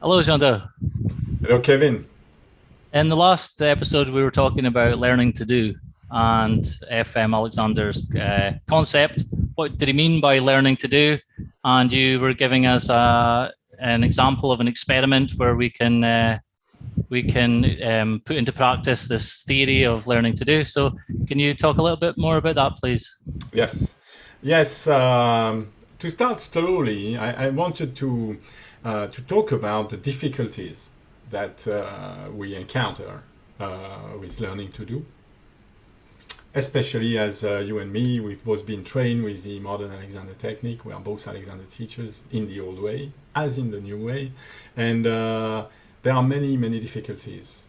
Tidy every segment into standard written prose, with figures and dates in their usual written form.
Hello, Jeando. Hello, Kevin. In the last episode, we were talking about learning to do and FM Alexander's concept. What did he mean by learning to do? And you were giving us an example of an experiment where we can put into practice this theory of learning to do. So, can you talk a little bit more about that, please? Yes, yes. To start slowly, I wanted to talk about the difficulties that we encounter with learning to do, especially as you and me, we've both been trained with the modern Alexander technique. We are both Alexander teachers in the old way, as in the new way, and there are many difficulties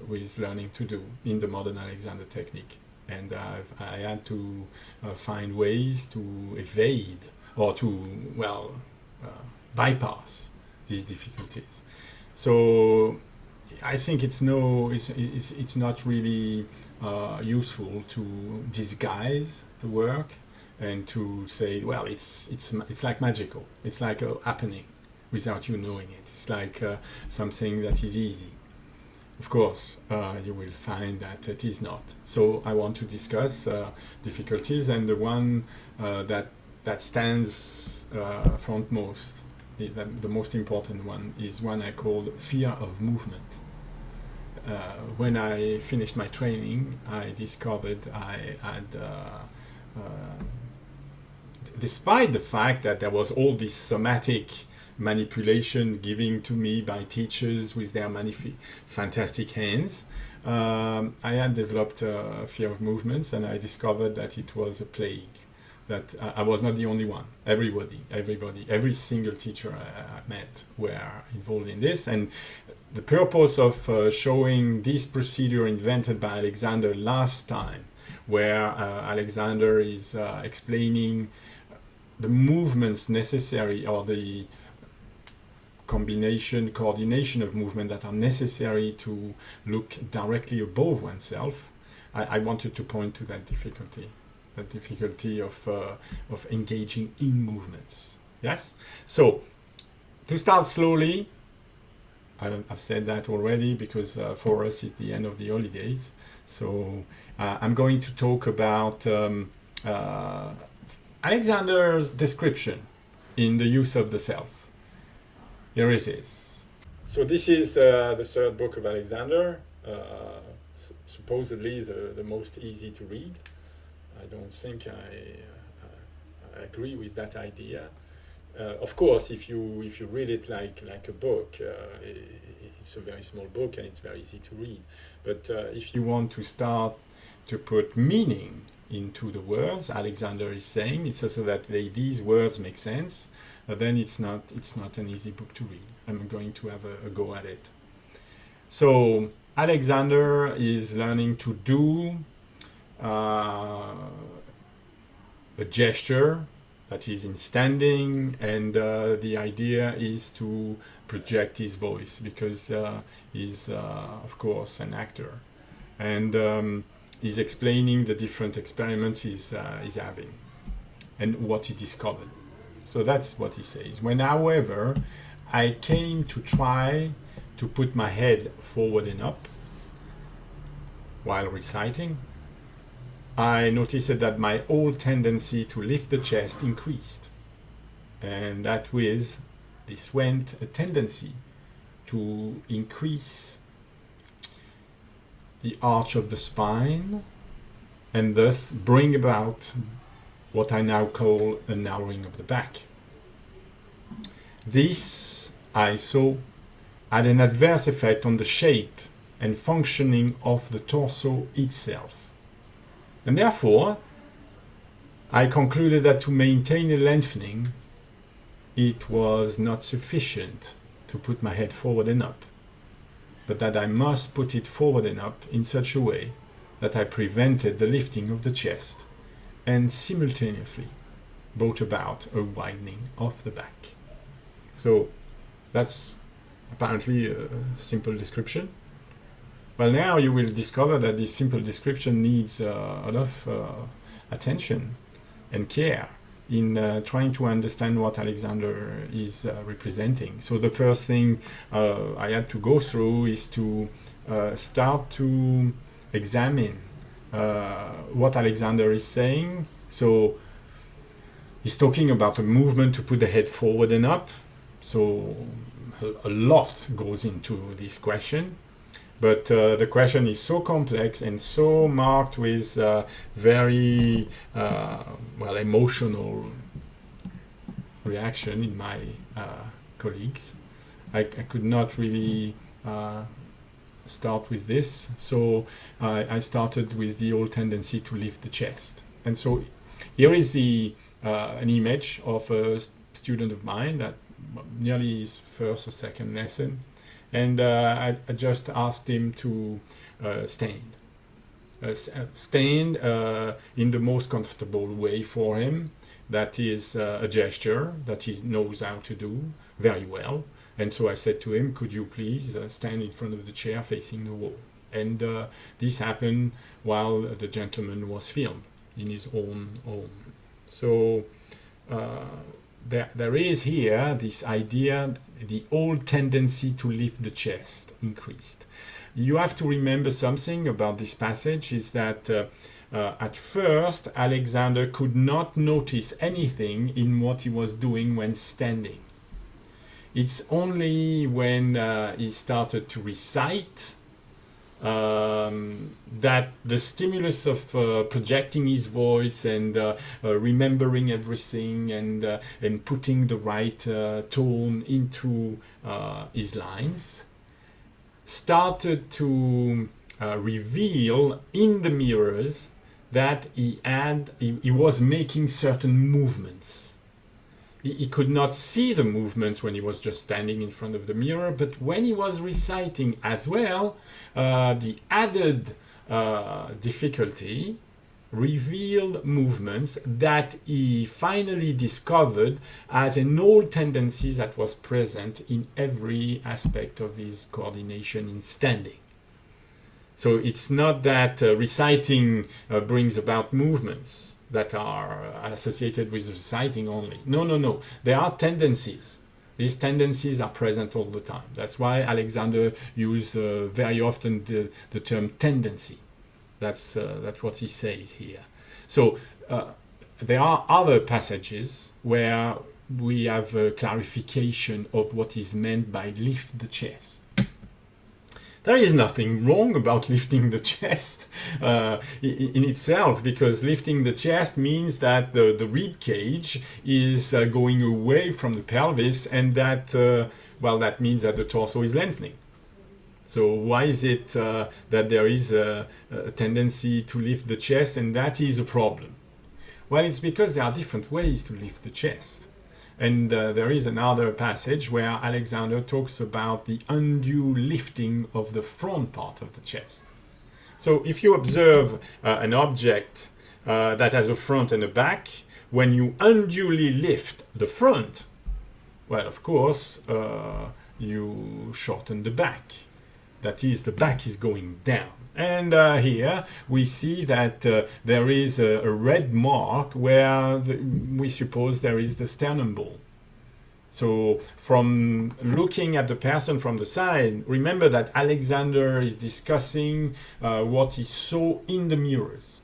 with learning to do in the modern Alexander technique. And I had to find ways to evade or to, well, uh, bypass these difficulties. So I think it's not really useful to disguise the work and to say, well, it's like magical. It's like a happening without you knowing it. It's like something that is easy. Of course, you will find that it is not. So I want to discuss difficulties, and the one that stands frontmost, the most important one, is one I call fear of movement. When I finished my training, I discovered I had, despite the fact that there was all this somatic manipulation given to me by teachers with their fantastic hands, I had developed fear of movements, and I discovered that it was a plague. That I was not the only one. Every single teacher I met were involved in this, and the purpose of showing this procedure invented by Alexander last time, where Alexander is explaining the movements necessary, or the coordination of movement that are necessary to look directly above oneself. I wanted to point to that difficulty of engaging in movements. Yes. So to start slowly, I've said that already because for us it's the end of the holidays. So I'm going to talk about Alexander's description in the use of the self. Here it is. So this is the third book of Alexander, supposedly the most easy to read. I don't think I agree with that idea. Of course, if you read it like a book, it's a very small book and it's very easy to read. But if you want to start to put meaning into the words, Alexander is saying, it's also that these words make sense. Then it's not an easy book to read. I'm going to have a go at it. So Alexander is learning to do a gesture that is in standing, and the idea is to project his voice because he's of course an actor, and he's explaining the different experiments he's having and what he discovered. So that's what he says. When, however, I came to try to put my head forward and up while reciting, I noticed that my old tendency to lift the chest increased, and that with this went a tendency to increase the arch of the spine and thus bring about what I now call a narrowing of the back. This, I saw, had an adverse effect on the shape and functioning of the torso itself. And therefore, I concluded that to maintain a lengthening, it was not sufficient to put my head forward and up, but that I must put it forward and up in such a way that I prevented the lifting of the chest and simultaneously brought about a widening of the back. So that's apparently a simple description. Well, now you will discover that this simple description needs a lot of attention and care, in trying to understand what Alexander is representing. So the first thing I had to go through is to start to examine what Alexander is saying. So he's talking about a movement to put the head forward and up. So a lot goes into this question. But the question is so complex and so marked with very well, emotional reaction in my colleagues. I could not really start with this, so I started with the old tendency to lift the chest. And so here is an image of a student of mine that nearly his first or second lesson. And I just asked him to stand in the most comfortable way for him. That is a gesture that he knows how to do very well. And so I said to him, could you please stand in front of the chair facing the wall? And this happened while the gentleman was filmed in his own home. So there is here this idea, the old tendency to lift the chest increased. You have to remember something about this passage is that at first Alexander could not notice anything in what he was doing when standing. It's only when he started to recite that the stimulus of projecting his voice and remembering everything and putting the right tone into his lines started to reveal in the mirrors that he was making certain movements. He could not see the movements when he was just standing in front of the mirror, but when he was reciting as well, the added difficulty revealed movements that he finally discovered as an old tendency that was present in every aspect of his coordination in standing. So it's not that reciting brings about movements that are associated with reciting only. No. There are tendencies. These tendencies are present all the time. That's why Alexander used very often the term tendency. That's what he says here. So there are other passages where we have a clarification of what is meant by lift the chest. There is nothing wrong about lifting the chest in itself, because lifting the chest means that the rib cage is going away from the pelvis, and that that means that the torso is lengthening. So why is it that there is a tendency to lift the chest, and that is a problem? Well, it's because there are different ways to lift the chest. And there is another passage where Alexander talks about the undue lifting of the front part of the chest. So if you observe an object that has a front and a back, when you unduly lift the front, well, of course, you shorten the back. That is, the back is going down. And here we see that there is a red mark where we suppose there is the sternum bone. So from looking at the person from the side, remember that Alexander is discussing what he saw in the mirrors.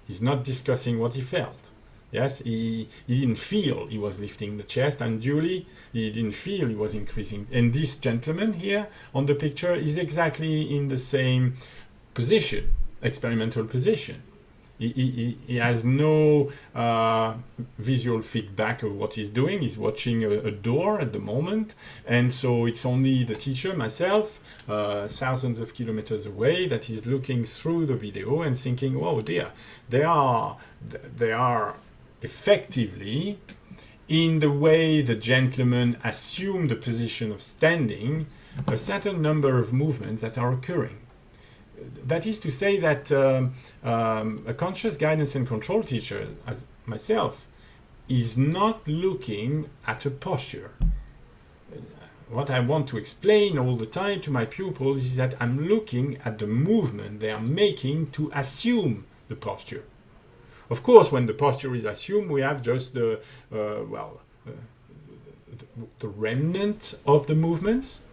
He's not discussing what he felt. Yes, he didn't feel he was lifting the chest unduly. He didn't feel he was increasing. And this gentleman here on the picture is exactly in the same position, experimental position. He has no visual feedback of what he's doing. He's watching a door at the moment, and so it's only the teacher, myself, thousands of kilometers away, that is looking through the video and thinking, oh dear, they are effectively, in the way the gentleman assumed the position of standing, a certain number of movements that are occurring. That is to say that a conscious guidance and control teacher, as myself, is not looking at a posture. What I want to explain all the time to my pupils is that I'm looking at the movement they are making to assume the posture. Of course, when the posture is assumed, we have just the remnant of the movements.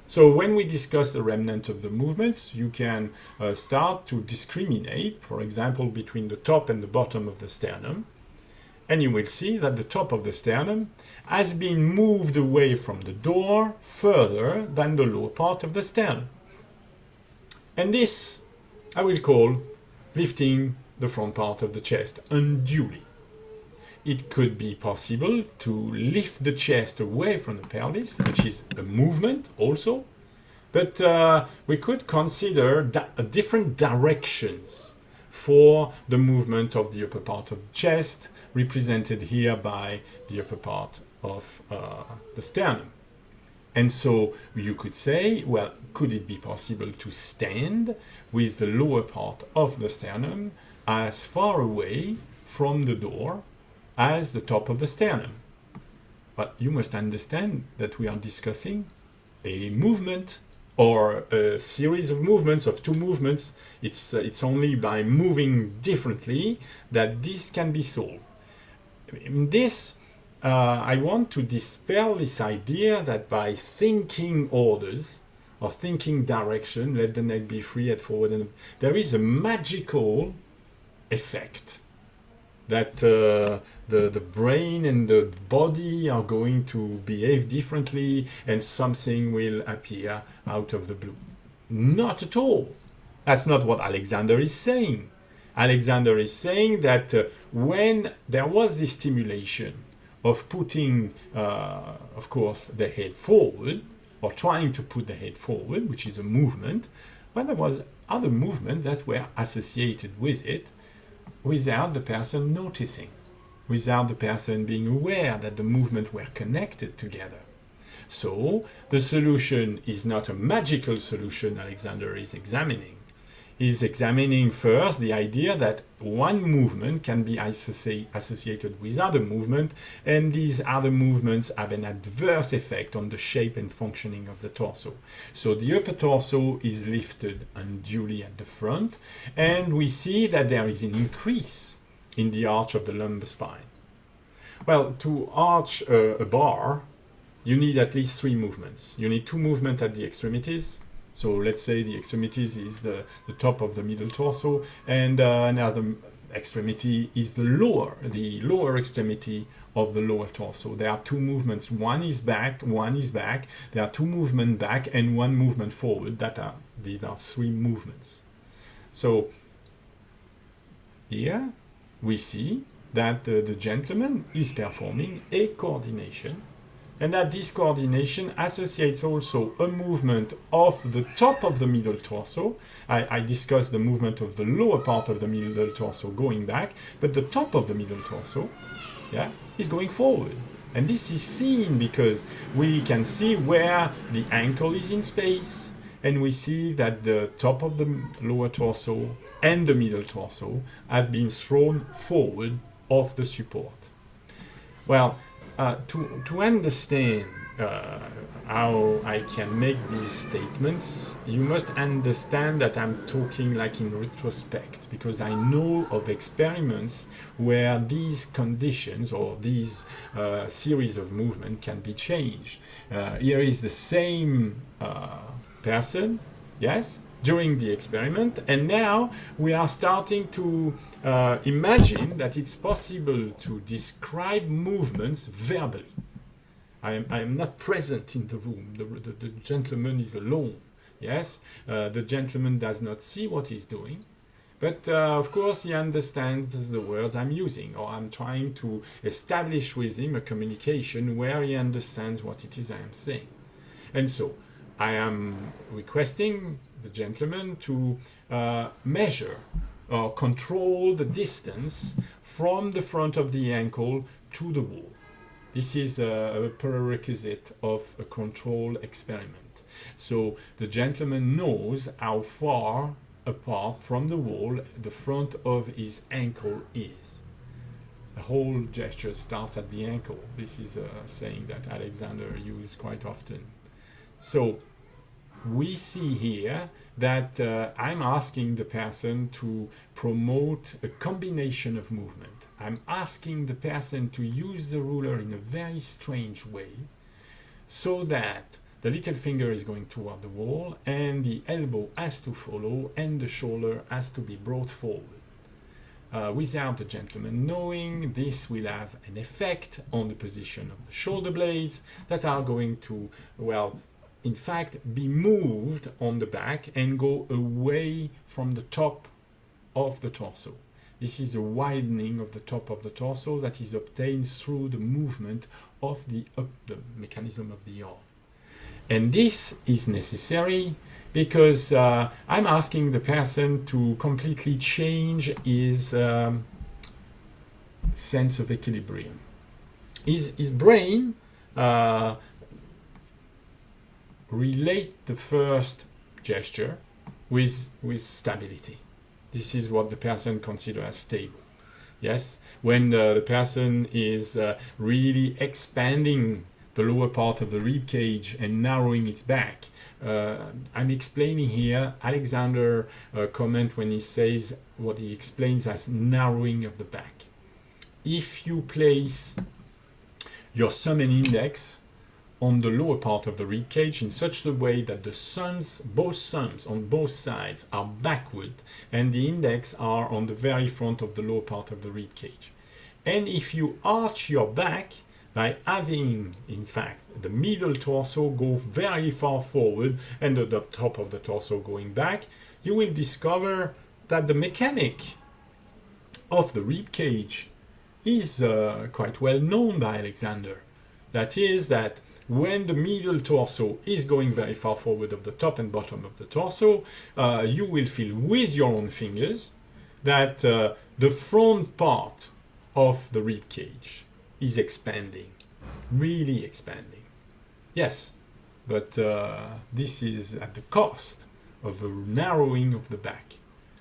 So when we discuss the remnant of the movements, you can start to discriminate, for example, between the top and the bottom of the sternum. And you will see that the top of the sternum has been moved away from the door further than the lower part of the sternum. And this I will call lifting the front part of the chest unduly. It could be possible to lift the chest away from the pelvis, which is a movement also, but we could consider different directions for the movement of the upper part of the chest, represented here by the upper part of the sternum. And so you could say, well, could it be possible to stand with the lower part of the sternum as far away from the door as the top of the sternum? But you must understand that we are discussing a movement or a series of movements, of two movements. It's only by moving differently that this can be solved. In this, I want to dispel this idea that by thinking orders or thinking direction, let the neck be free, head forward, and there is a magical effect that the brain and the body are going to behave differently and something will appear out of the blue. Not at all. That's not what Alexander is saying. Alexander is saying that when there was this stimulation of putting, of course, the head forward, or trying to put the head forward, which is a movement, but there was other movements that were associated with it without the person noticing, without the person being aware that the movements were connected together. So the solution is not a magical solution Alexander is examining. He's examining first the idea that one movement can be associated with other movement, and these other movements have an adverse effect on the shape and functioning of the torso. So the upper torso is lifted unduly at the front, and we see that there is an increase in the arch of the lumbar spine. Well, to arch a bar, you need at least three movements. You need two movements at the extremities. So let's say the extremities is the top of the middle torso, and another extremity is the lower extremity of the lower torso. There are two movements. One is back, one is back. There are two movements back and one movement forward. These are three movements. So here we see that the gentleman is performing a coordination, and that this coordination associates also a movement of the top of the middle torso. I discussed the movement of the lower part of the middle torso going back, but the top of the middle torso, is going forward. And this is seen because we can see where the ankle is in space, and we see that the top of the lower torso and the middle torso have been thrown forward of the support. Well, to understand how I can make these statements, you must understand that I'm talking like in retrospect, because I know of experiments where these conditions or these series of movement can be changed. Here is the same person, yes, during the experiment, and now we are starting to imagine that it's possible to describe movements verbally. I am not present in the room. The gentleman is alone. Yes, the gentleman does not see what he's doing, but of course he understands the words I'm using, or I'm trying to establish with him a communication where he understands what it is I am saying. And so I am requesting the gentleman to measure or control the distance from the front of the ankle to the wall. This is a prerequisite of a control experiment. So the gentleman knows how far apart from the wall the front of his ankle is. The whole gesture starts at the ankle. This is a saying that Alexander used quite often. So we see here that I'm asking the person to promote a combination of movement. I'm asking the person to use the ruler in a very strange way, so that the little finger is going toward the wall and the elbow has to follow and the shoulder has to be brought forward. Without the gentleman knowing, this will have an effect on the position of the shoulder blades that are going to, well, in fact, be moved on the back and go away from the top of the torso. This is a widening of the top of the torso that is obtained through the movement of the mechanism of the arm. And this is necessary because I'm asking the person to completely change his sense of equilibrium. His brain relate the first gesture with stability. This is what the person considers as stable. Yes, when the person is really expanding the lower part of the rib cage and narrowing its back. I'm explaining here Alexander comment when he says what he explains as narrowing of the back. If you place your thumb and index on the lower part of the rib cage in such a way that the thumbs, both thumbs on both sides are backward and the index are on the very front of the lower part of the rib cage. And if you arch your back by having, in fact, the middle torso go very far forward and the top of the torso going back, you will discover that the mechanic of the rib cage is quite well known by Alexander. That is that when the middle torso is going very far forward of the top and bottom of the torso, you will feel with your own fingers that the front part of the rib cage is expanding, really expanding. Yes, but this is at the cost of a narrowing of the back.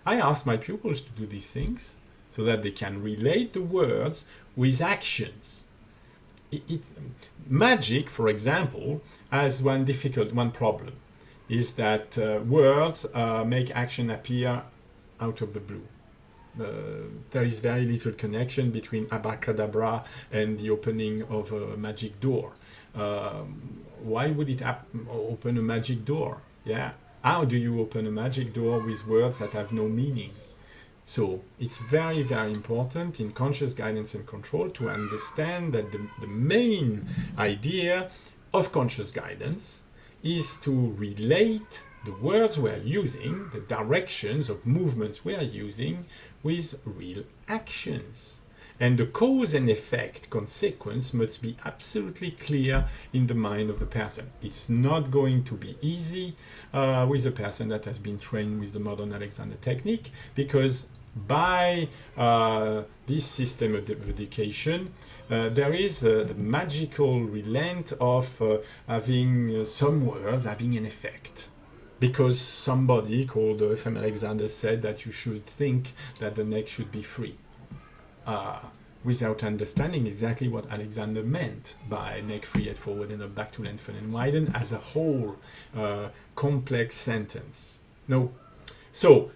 I ask my pupils to do these things so that they can relate the words with actions. Magic, for example, has one problem, is that words make action appear out of the blue. There is very little connection between abracadabra and the opening of a magic door. Why would it open a magic door? Yeah. How do you open a magic door with words that have no meaning? So it's very, very important in conscious guidance and control to understand that the main idea of conscious guidance is to relate the words we are using, the directions of movements we are using, with real actions. And the cause and effect consequence must be absolutely clear in the mind of the person. It's not going to be easy with a person that has been trained with the modern Alexander technique, because by this system of education, there is the magical relent of having some words having an effect. Because somebody called F.M. Alexander said that you should think that the neck should be free, without understanding exactly what Alexander meant by neck free, head forward, and back to lengthen and widen as a whole complex sentence. No. So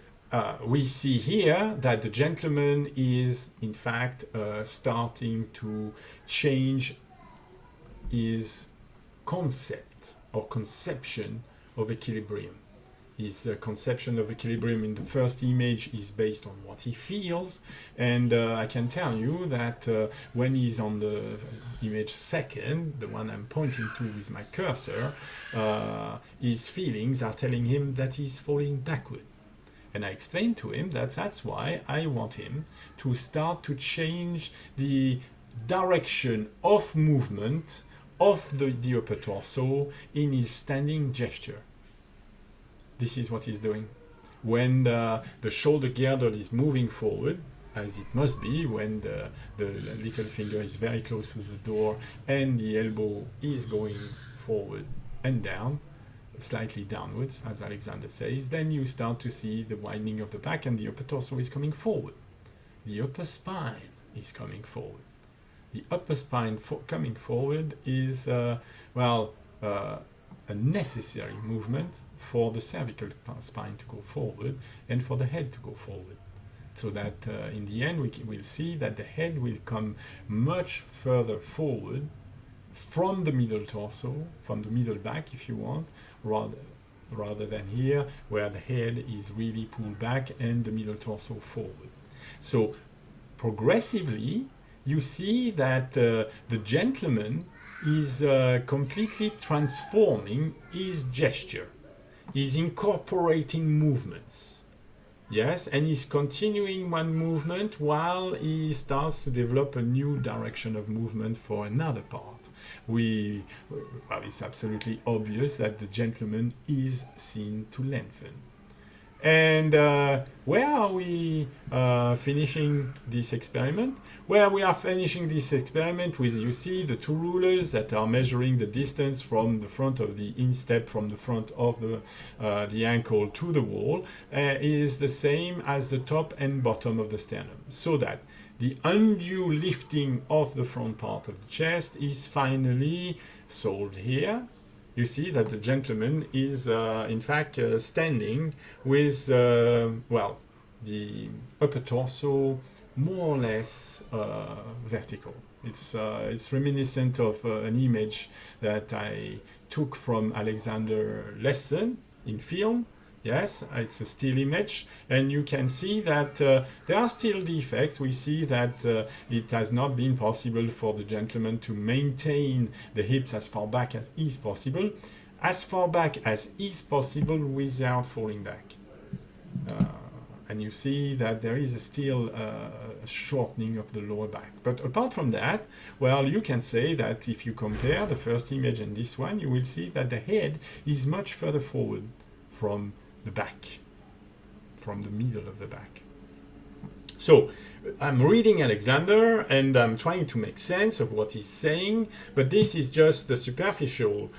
we see here that the gentleman is, in fact, starting to change his concept or conception of equilibrium. His conception of equilibrium in the first image is based on what he feels, and I can tell you that when he's on the image second, the one I'm pointing to with my cursor, his feelings are telling him that he's falling backward. And I explained to him that that's why I want him to start to change the direction of movement of the upper torso in his standing gesture. This is what he's doing. When the shoulder girdle is moving forward, as it must be when the little finger is very close to the door and the elbow is going forward and down, slightly downwards, as Alexander says, then you start to see the widening of the back and the upper torso is coming forward. The upper spine is coming forward. The upper spine coming forward is, a necessary movement for the cervical spine to go forward and for the head to go forward. So that in the end we'll see that the head will come much further forward from the middle torso, from the middle back if you want, rather than here where the head is really pulled back and the middle torso forward. So progressively you see that the gentleman is completely transforming his gesture. He's incorporating movements. Yes, and he's continuing one movement while he starts to develop a new direction of movement for another part. Well, it's absolutely obvious that the gentleman is seen to lengthen. And where are we finishing this experiment? Well, we are finishing this experiment with, you see, the two rulers that are measuring the distance from the front of the instep, from the front of the ankle to the wall, is the same as the top and bottom of the sternum. So that the undue lifting of the front part of the chest is finally solved here. You see that the gentleman is in fact standing with, well, the upper torso more or less vertical. It's reminiscent of an image that I took from Alexander lesson in film. Yes, it's a still image, and you can see that there are still defects. We see that it has not been possible for the gentleman to maintain the hips as far back as is possible without falling back. And you see that there is still a shortening of the lower back. But apart from that, well, you can say that if you compare the first image and this one, you will see that the head is much further forward from the back, from the middle of the back. So I'm reading Alexander and I'm trying to make sense of what he's saying, but this is just the superficial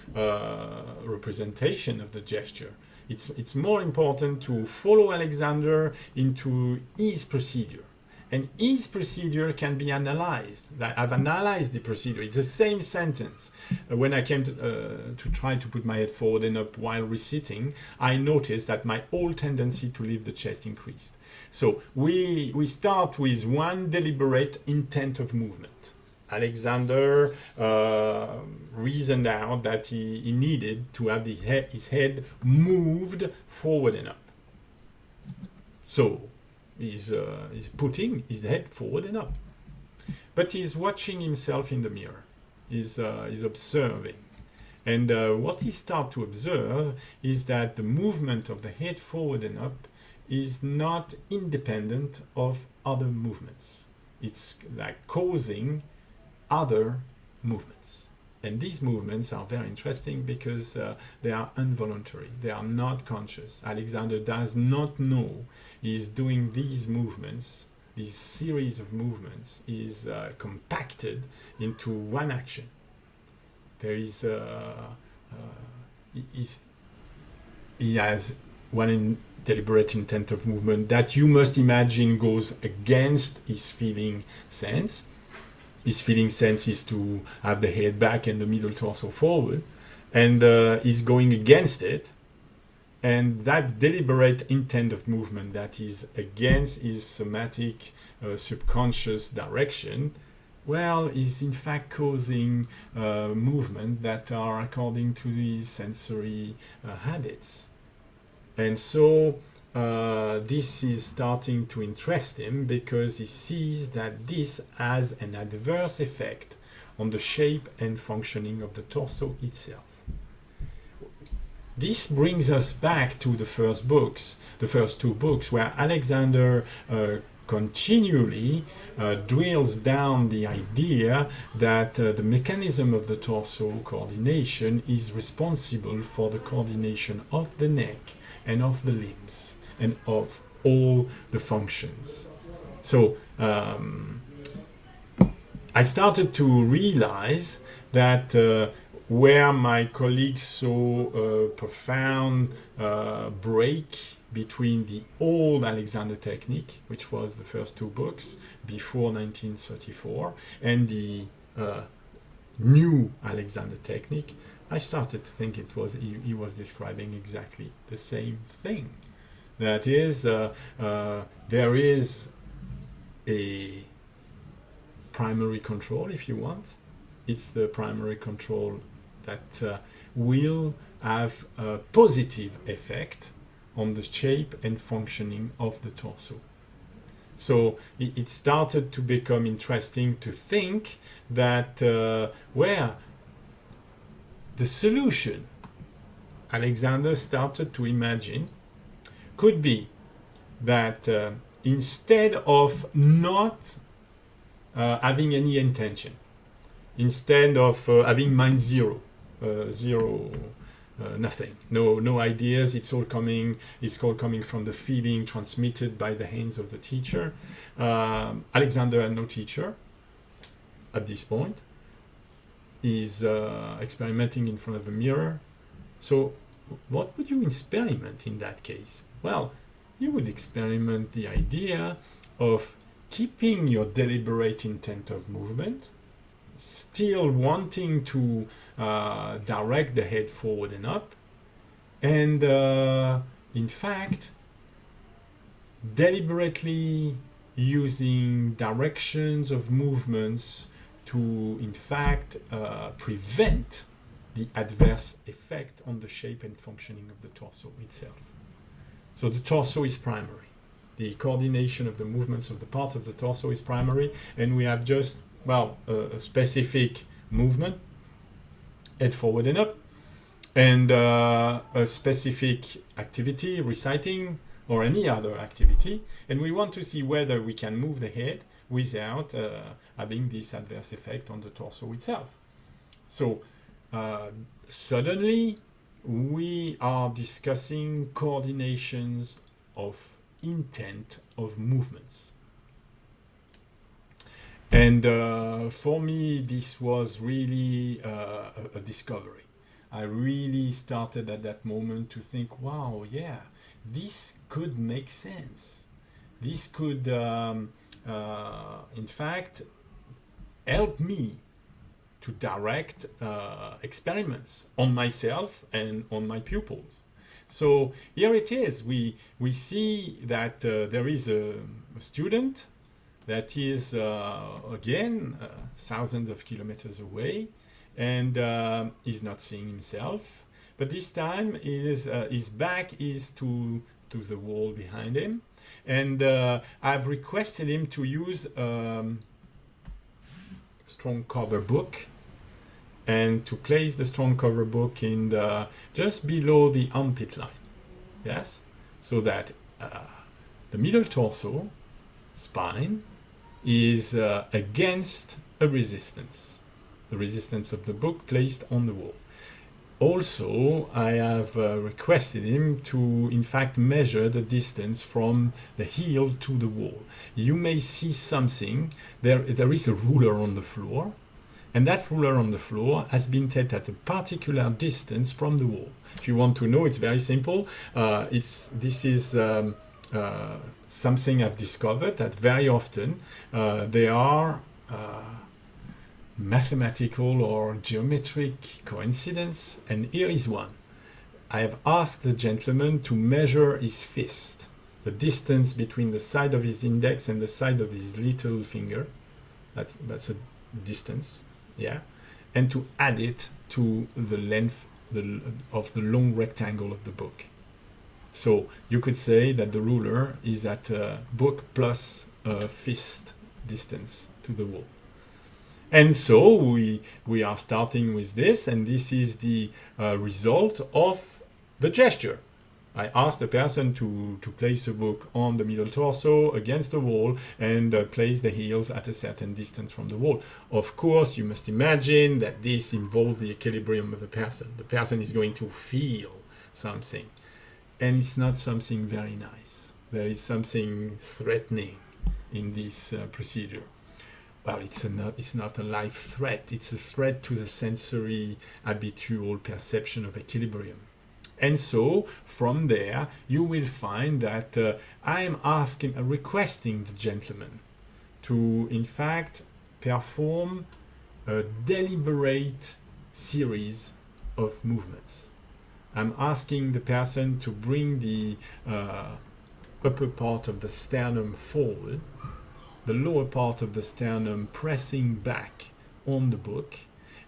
representation of the gesture. It's more important to follow Alexander into his procedure. And his procedure can be analyzed. I've analyzed the procedure. It's the same sentence. When I came to try to put my head forward and up while resitting, I noticed that my whole tendency to lift the chest increased. So we start with one deliberate intent of movement. Alexander reasoned out that he needed to have his head moved forward and up. So he's putting his head forward and up. But he's watching himself in the mirror. He's observing. And what he starts to observe is that the movement of the head forward and up is not independent of other movements. It's like causing other movements. And these movements are very interesting because they are involuntary. They are not conscious. Alexander does not know he's doing these movements. This series of movements is compacted into one action. There is he has one deliberate intent of movement that you must imagine goes against his feeling sense. His feeling sense is to have the head back and the middle torso forward, and he's going against it. And that deliberate intent of movement that is against his somatic subconscious direction, well, is in fact causing movement that are according to his sensory habits. And so this is starting to interest him because he sees that this has an adverse effect on the shape and functioning of the torso itself. This brings us back to the first two books, where Alexander continually drills down the idea that the mechanism of the torso coordination is responsible for the coordination of the neck and of the limbs and of all the functions. So I started to realize that where my colleagues saw a profound break between the old Alexander technique, which was the first two books before 1934, and the new Alexander technique, I started to think he was describing exactly the same thing. That is, there is a primary control, if you want. It's the primary control that will have a positive effect on the shape and functioning of the torso. So it started to become interesting to think that where the solution Alexander started to imagine could be that instead of not having any intention, instead of having mind zero, nothing, no ideas, it's all coming from the feeling transmitted by the hands of the teacher. Alexander had no teacher at this point. He's experimenting in front of a mirror. So what would you experiment in that case? Well, you would experiment the idea of keeping your deliberate intent of movement, still wanting to direct the head forward and up, and in fact, deliberately using directions of movements to, in fact, prevent the adverse effect on the shape and functioning of the torso itself. So the torso is primary. The coordination of the movements of the part of the torso is primary, and we have just, well, a specific movement, head forward and up, and a specific activity, reciting, or any other activity, and we want to see whether we can move the head without having this adverse effect on the torso itself. So suddenly we are discussing coordinations of intent of movements. And for me, this was really a discovery. I really started at that moment to think, wow, yeah, this could make sense. This could, in fact, help me to direct experiments on myself and on my pupils. So here it is. We see that there is a student that is, again, thousands of kilometers away, and is not seeing himself. But this time his back is to the wall behind him. And I've requested him to use strong cover book, and to place the strong cover book in just below the armpit line. Yes? So that the middle torso, spine, is against a resistance. The resistance of the book placed on the wall. Also, I have requested him to, in fact, measure the distance from the heel to the wall. You may see something. There is a ruler on the floor, and that ruler on the floor has been set at a particular distance from the wall. If you want to know, it's very simple. This is something I've discovered, that very often there are mathematical or geometric coincidence, and here is one. I have asked the gentleman to measure his fist, the distance between the side of his index and the side of his little finger. That's a distance, yeah, and to add it to the length of the long rectangle of the book. So you could say that the ruler is at book plus fist distance to the wall. And so we are starting with this, and this is the result of the gesture. I asked the person to place a book on the middle torso against the wall and place the heels at a certain distance from the wall. Of course, you must imagine that this involves the equilibrium of the person. The person is going to feel something, and it's not something very nice. There is something threatening in this procedure. Well, it's not a life threat. It's a threat to the sensory habitual perception of equilibrium. And so from there, you will find that I am requesting the gentleman to, in fact, perform a deliberate series of movements. I'm asking the person to bring the upper part of the sternum forward, the lower part of the sternum pressing back on the book,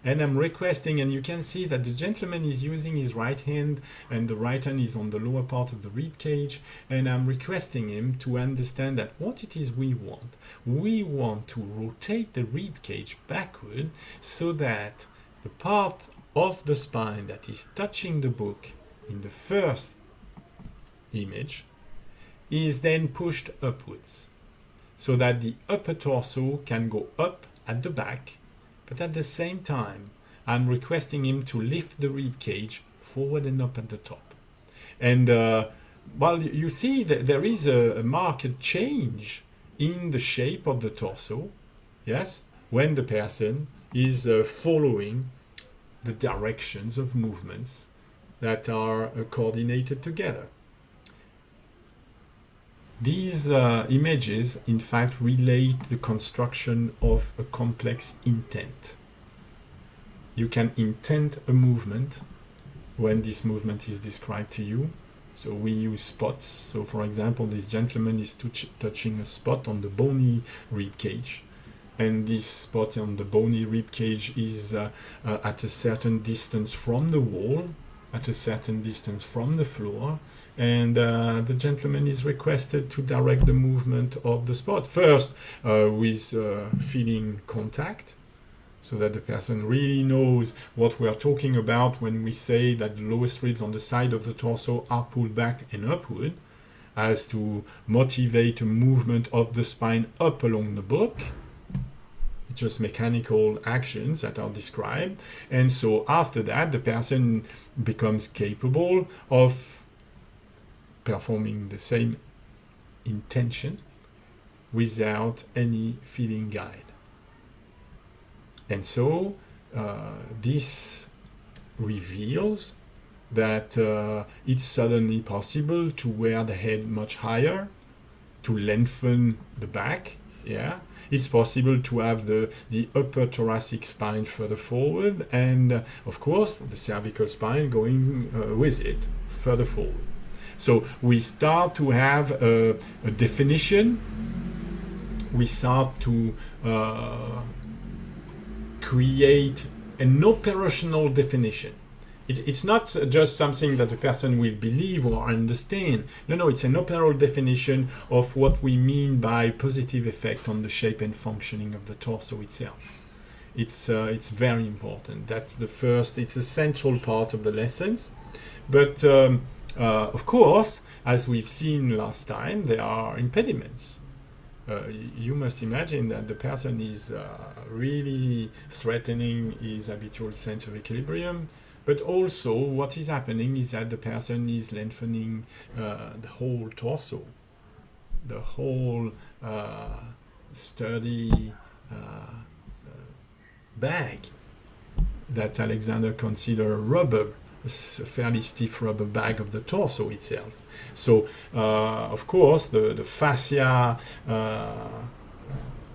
and I'm requesting, and you can see that the gentleman is using his right hand and the right hand is on the lower part of the rib cage, and I'm requesting him to understand that what it is we want. We want to rotate the rib cage backward so that the part of the spine that is touching the book in the first image is then pushed upwards, so that the upper torso can go up at the back, but at the same time, I'm requesting him to lift the rib cage forward and up at the top. And well, you see that there is a marked change in the shape of the torso, yes, when the person is following the directions of movements that are coordinated together. These images, in fact, relate the construction of a complex intent. You can intend a movement when this movement is described to you. So we use spots. So for example, this gentleman is touching a spot on the bony rib cage. And this spot on the bony rib cage is at a certain distance from the wall, at a certain distance from the floor, and the gentleman is requested to direct the movement of the spot. First, with feeling contact, so that the person really knows what we are talking about when we say that the lowest ribs on the side of the torso are pulled back and upward, as to motivate a movement of the spine up along the book. Just mechanical actions that are described, and so after that the person becomes capable of performing the same intention without any feeling guide. And so this reveals that it's suddenly possible to wear the head much higher, to lengthen the back, yeah. It's possible to have the upper thoracic spine further forward, and of course the cervical spine going with it further forward. So we start to have a definition. We start to create an operational definition. It's not just something that the person will believe or understand. No, it's an operational definition of what we mean by positive effect on the shape and functioning of the torso itself. It's very important. That's the first, it's a central part of the lessons. But of course, as we've seen last time, there are impediments. You must imagine that the person is really threatening his habitual sense of equilibrium. But also, what is happening is that the person is lengthening the whole torso, the whole sturdy bag that Alexander considered rubber, a fairly stiff rubber bag of the torso itself. So, of course, the fascia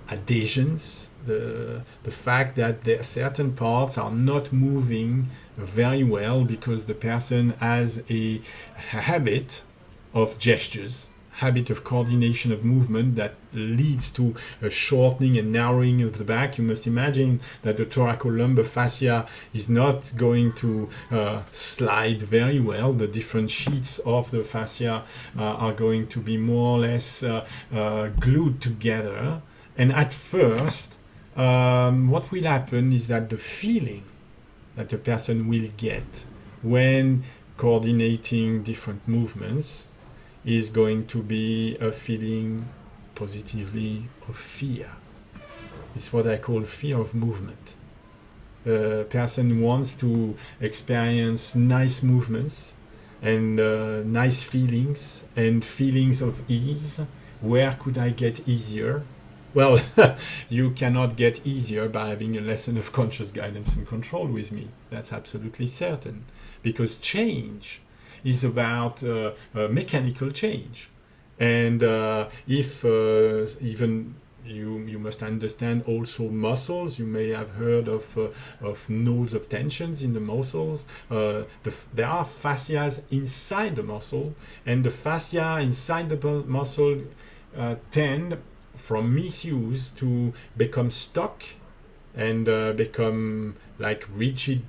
adhesions, the fact that there certain parts are not moving very well because the person has a habit of gestures, habit of coordination of movement that leads to a shortening and narrowing of the back. You must imagine that the thoracolumbar fascia is not going to slide very well. The different sheets of the fascia are going to be more or less glued together. And at first, what will happen is that the feeling that the person will get when coordinating different movements is going to be a feeling positively of fear. It's what I call fear of movement. The person wants to experience nice movements and nice feelings and feelings of ease. Where could I get easier? Well, you cannot get easier by having a lesson of conscious guidance and control with me. That's absolutely certain. Because change is about mechanical change. And if even you must understand also muscles. You may have heard of nodes of tensions in the muscles. There are fascias inside the muscle, and the fascia inside the muscle tend, from misuse, to become stuck and become like rigid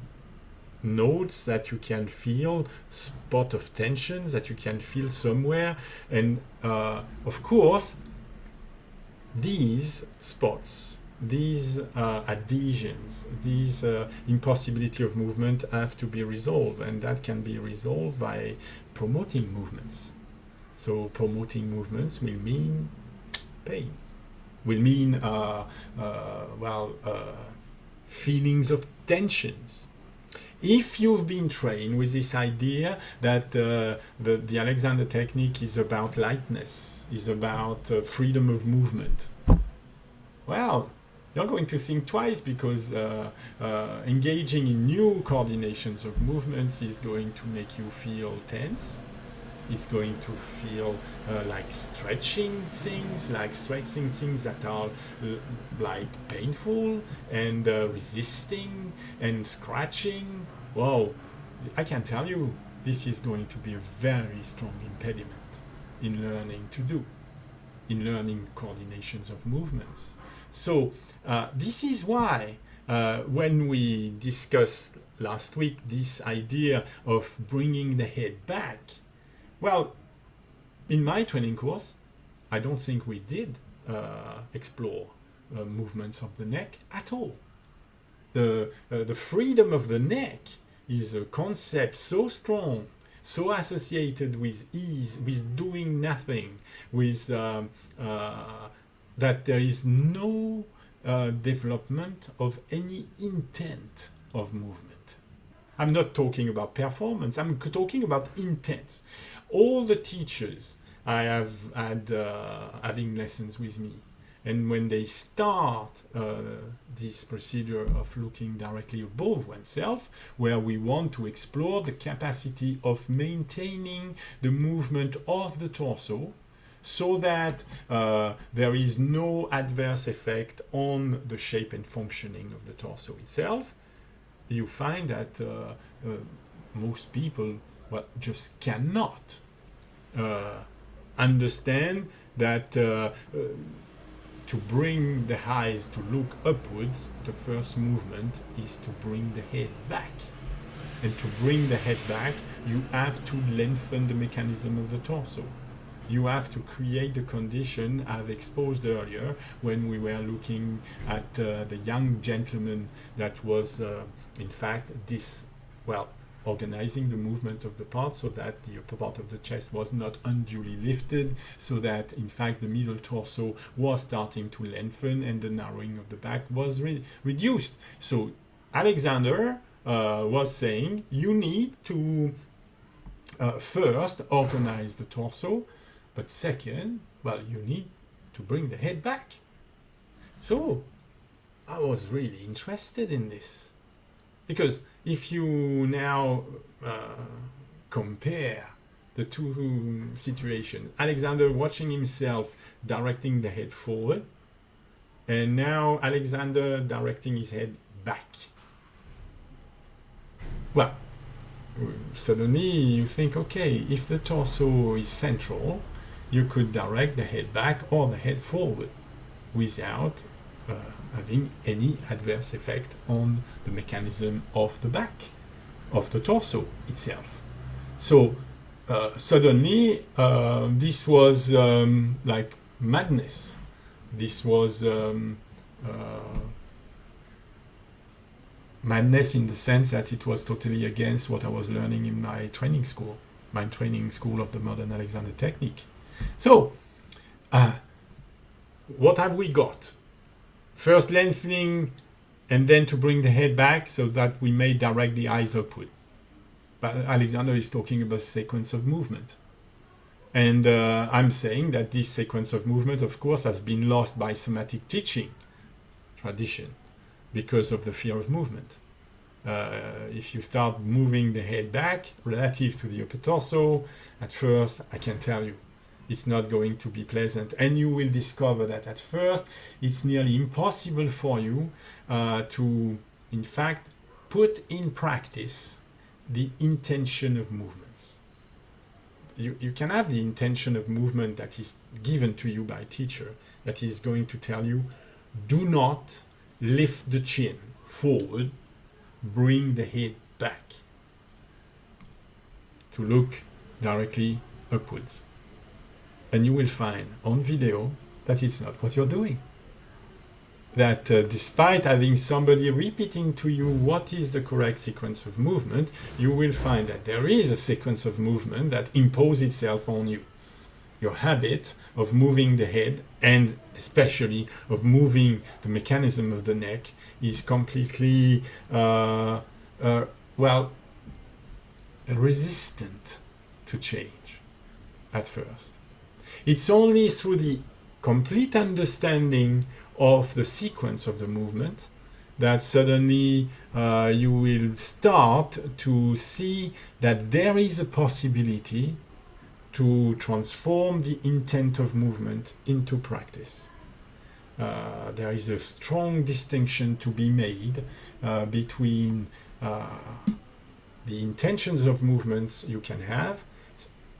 nodes that you can feel, spot of tensions that you can feel somewhere. And of course, these spots, these adhesions, these impossibility of movement have to be resolved, and that can be resolved by promoting movements. So promoting movements will mean pain, will mean feelings of tensions. If you've been trained with this idea that the Alexander technique is about lightness, is about freedom of movement, well, you're going to think twice, because engaging in new coordinations of movements is going to make you feel tense. It's going to feel like stretching things that are like painful, and resisting and scratching. Whoa, I can tell you, this is going to be a very strong impediment in learning to do, in learning coordinations of movements. So this is why when we discussed last week this idea of bringing the head back, well, in my training course, I don't think we did explore movements of the neck at all. The freedom of the neck is a concept so strong, so associated with ease, with doing nothing, with that there is no development of any intent of movement. I'm not talking about performance, I'm talking about intent. All the teachers I have had having lessons with me, and when they start this procedure of looking directly above oneself, where we want to explore the capacity of maintaining the movement of the torso, so that there is no adverse effect on the shape and functioning of the torso itself, you find that most people just cannot understand that to bring the eyes to look upwards, the first movement is to bring the head back. And to bring the head back, you have to lengthen the mechanism of the torso. You have to create the condition I've exposed earlier when we were looking at the young gentleman that was, in fact, organizing the movement of the part so that the upper part of the chest was not unduly lifted, so that, in fact, the middle torso was starting to lengthen and the narrowing of the back was reduced. So Alexander was saying, you need to first organize the torso, but second, you need to bring the head back. So I was really interested in this, because if you now compare the two situations, Alexander watching himself directing the head forward, and now Alexander directing his head back. Well, suddenly you think, okay, if the torso is central, you could direct the head back or the head forward without having any adverse effect on the mechanism of the back, of the torso itself. So suddenly this was like madness. This was madness in the sense that it was totally against what I was learning in my training school of the modern Alexander technique. So what have we got? First lengthening, and then to bring the head back so that we may direct the eyes upward. But Alexander is talking about sequence of movement. And I'm saying that this sequence of movement, of course, has been lost by somatic teaching tradition because of the fear of movement. If you start moving the head back relative to the upper torso, at first, I can tell you, It's not going to be pleasant. And you will discover that at first it's nearly impossible for you to, in fact, put in practice the intention of movements. You can have the intention of movement that is given to you by a teacher, that is going to tell you, do not lift the chin forward, bring the head back, to look directly upwards. And you will find on video that it's not what you're doing. That despite having somebody repeating to you what is the correct sequence of movement, you will find that there is a sequence of movement that imposes itself on you. Your habit of moving the head, and especially of moving the mechanism of the neck, is completely, resistant to change at first. It's only through the complete understanding of the sequence of the movement that suddenly you will start to see that there is a possibility to transform the intent of movement into practice. There is a strong distinction to be made between the intentions of movements you can have,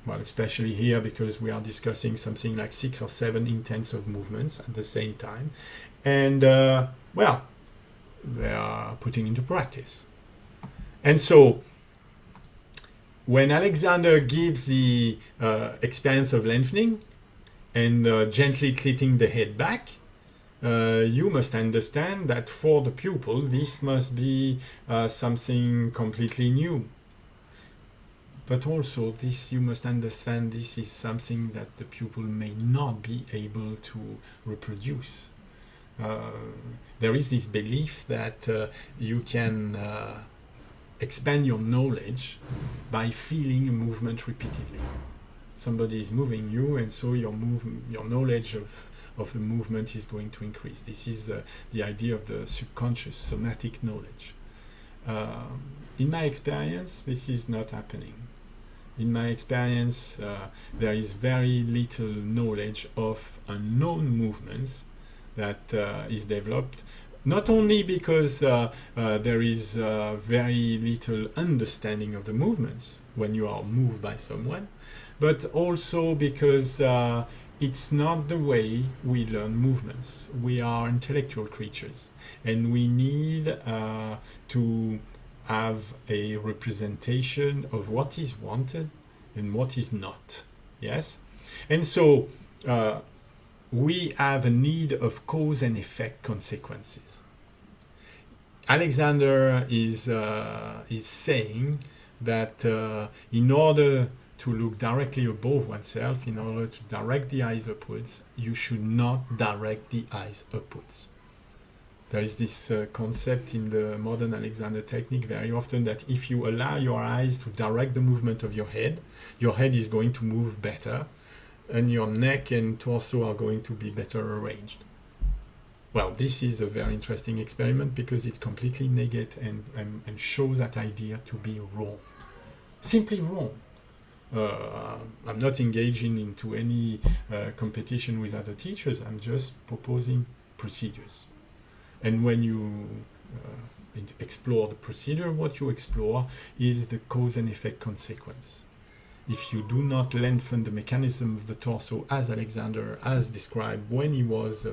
well, especially here because we are discussing something like 6 or 7 intents of movements at the same time, and they are putting into practice. And so when Alexander gives the experience of lengthening and gently tilting the head back, you must understand that for the pupil this must be something completely new. But also this, you must understand, this is something that the pupil may not be able to reproduce. There is this belief that you can expand your knowledge by feeling a movement repeatedly. Somebody is moving you, and so your knowledge of the movement is going to increase. This is the idea of the subconscious somatic knowledge. In my experience, this is not happening. In my experience, there is very little knowledge of unknown movements that is developed, not only because there is very little understanding of the movements when you are moved by someone, but also because it's not the way we learn movements. We are intellectual creatures, and we need to have a representation of what is wanted and what is not. Yes? And so we have a need of cause and effect consequences. Alexander is saying that in order to look directly above oneself, in order to direct the eyes upwards, you should not direct the eyes upwards. There is this concept in the modern Alexander technique very often that if you allow your eyes to direct the movement of your head is going to move better, and your neck and torso are going to be better arranged. Well, this is a very interesting experiment because it's completely negates and shows that idea to be wrong. Simply wrong. I'm not engaging into any competition with other teachers. I'm just proposing procedures. And when you explore the procedure, what you explore is the cause and effect consequence. If you do not lengthen the mechanism of the torso as Alexander has described when he was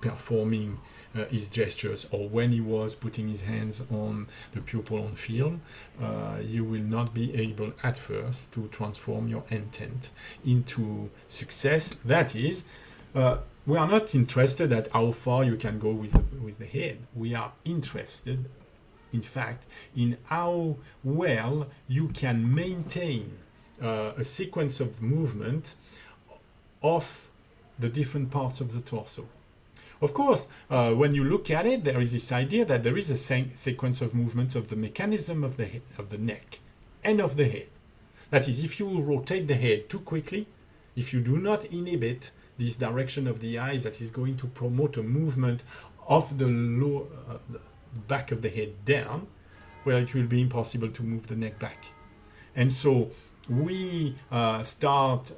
performing his gestures, or when he was putting his hands on the pupil on film, you will not be able at first to transform your intent into success. That is, we are not interested at how far you can go with the head. We are interested, in fact, in how well you can maintain a sequence of movement of the different parts of the torso. Of course, when you look at it, there is this idea that there is a sequence of movements of the mechanism of the neck and of the head. That is, if you rotate the head too quickly, if you do not inhibit this direction of the eyes that is going to promote a movement of the lower back of the head down, well, it will be impossible to move the neck back. And so we start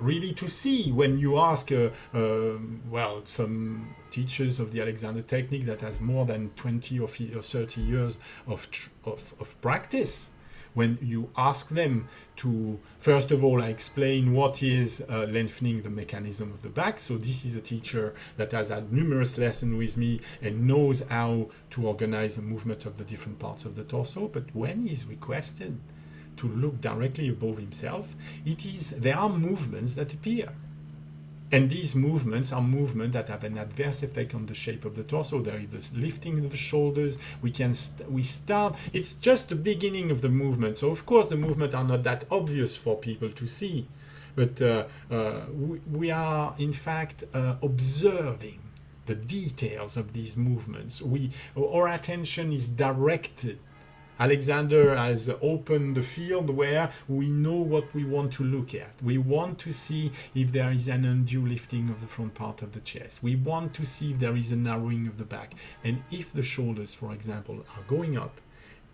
really to see when you ask, well, some teachers of the Alexander technique that has more than 20 or 30 years of practice, when you ask them to, first of all, explain what is lengthening the mechanism of the back. So this is a teacher that has had numerous lessons with me and knows how to organize the movements of the different parts of the torso. But when he's requested to look directly above himself, there are movements that appear. And these movements are movements that have an adverse effect on the shape of the torso. There is the lifting of the shoulders. We start, it's just the beginning of the movement. So of course the movements are not that obvious for people to see. But we are in fact observing the details of these movements. Our attention is directed. Alexander has opened the field where we know what we want to look at. We want to see if there is an undue lifting of the front part of the chest. We want to see if there is a narrowing of the back. And if the shoulders, for example, are going up,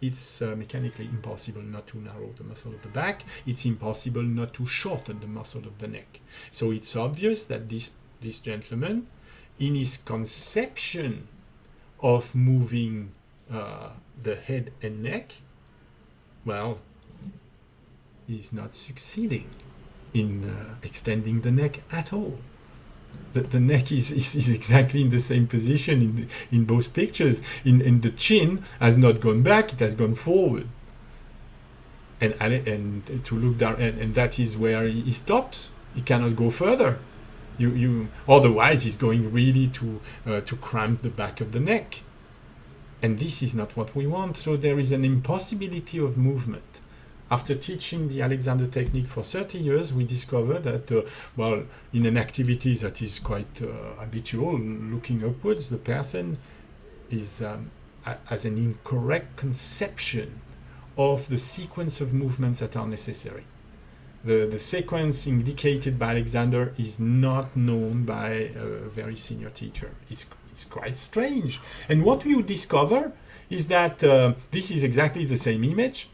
it's mechanically impossible not to narrow the muscle of the back. It's impossible not to shorten the muscle of the neck. So it's obvious that this gentleman, in his conception of moving the head and neck, well, he's not succeeding in extending the neck at all. The neck is exactly in the same position in both pictures. In the chin has not gone back; it has gone forward. And to look down, and that is where he stops. He cannot go further. Otherwise, he's going really to cramp the back of the neck. And this is not what we want. So there is an impossibility of movement. After teaching the Alexander technique for 30 years, we discovered that, well, in an activity that is quite habitual, looking upwards, the person has an incorrect conception of the sequence of movements that are necessary. The sequence indicated by Alexander is not known by a very senior teacher. It's quite strange. And what you discover is that this is exactly the same image.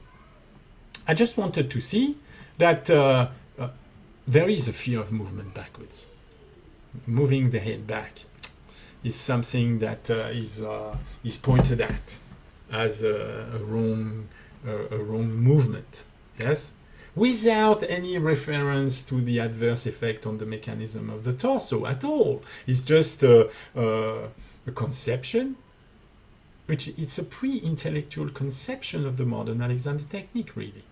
I just wanted to see that there is a fear of movement backwards. Moving the head back is something that is pointed at as a wrong movement. Yes? Without any reference to the adverse effect on the mechanism of the torso at all. It's just a conception, which it's a pre-intellectual conception of the modern Alexander technique, really.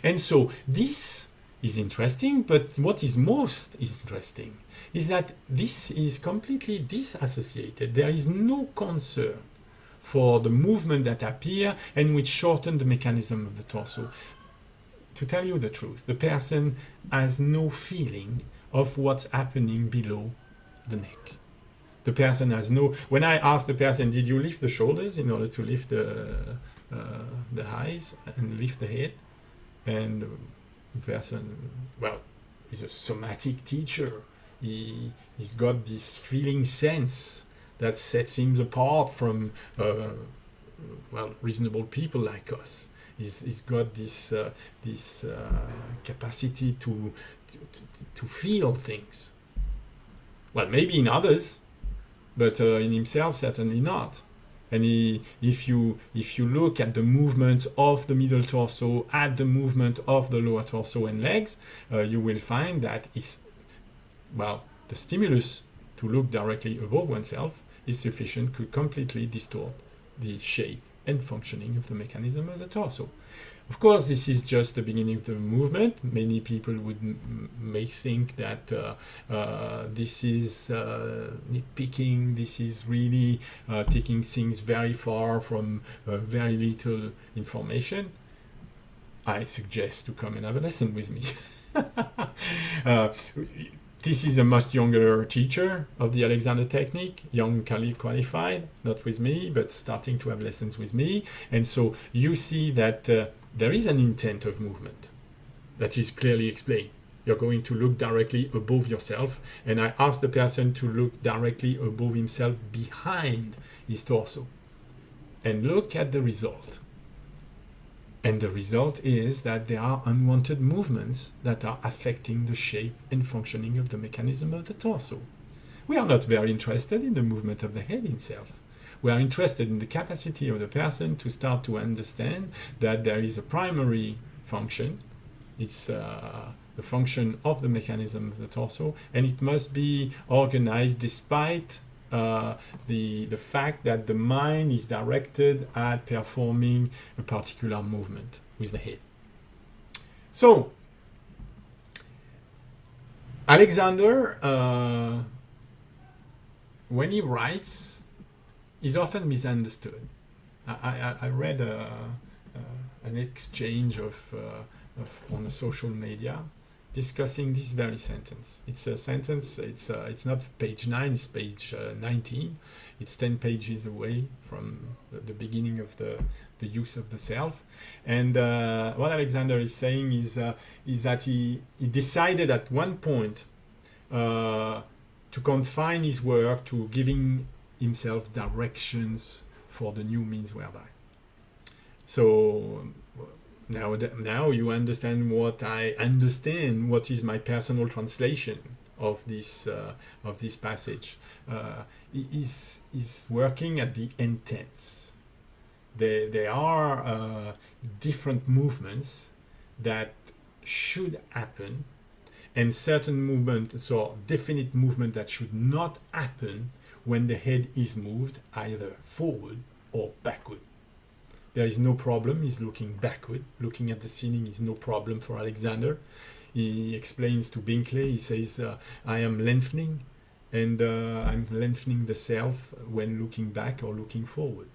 And so this is interesting, but what is most interesting is that this is completely disassociated. There is no concern for the movement that appear and which shorten the mechanism of the torso. To tell you the truth, the person has no feeling of what's happening below the neck. The person has no... When I ask the person, did you lift the shoulders in order to lift the eyes and lift the head? And the person, well, he's a somatic teacher. He's got this feeling sense that sets him apart from, well, reasonable people like us. He's got this capacity to feel things. Well, maybe in others, but in himself certainly not. And if you look at the movement of the middle torso, at the movement of the lower torso and legs, you will find that the stimulus to look directly above oneself is sufficient to completely distort the shape and functioning of the mechanism of the torso. Of course, this is just the beginning of the movement. Many people may think that this is nitpicking, this is really taking things very far from very little information. I suggest to come and have a lesson with me. This is a much younger teacher of the Alexander technique, young qualified, not with me, but starting to have lessons with me. And so you see that there is an intent of movement that is clearly explained. You're going to look directly above yourself, and I ask the person to look directly above himself behind his torso. And look at the result. And the result is that there are unwanted movements that are affecting the shape and functioning of the mechanism of the torso. We are not very interested in the movement of the head itself. We are interested in the capacity of the person to start to understand that there is a primary function. It's the function of the mechanism of the torso, and it must be organized despite the fact that the mind is directed at performing a particular movement with the head. So, Alexander, when he writes, is often misunderstood. I read an exchange on the social media discussing this very sentence. It's a sentence, it's not page 9, it's page 19. It's 10 pages away from the beginning of the use of the self. And what Alexander is saying is that he decided at one point to confine his work to giving himself directions for the new means whereby. So now you understand what I understand. What is my personal translation of this passage? Is working at the intents. There are different movements that should happen, and certain movements, so definite movement that should not happen when the head is moved either forward or backward. There is no problem. He's looking backward. Looking at the ceiling is no problem for Alexander. He explains to Binkley, he says, I am lengthening, and I'm lengthening the self when looking back or looking forward.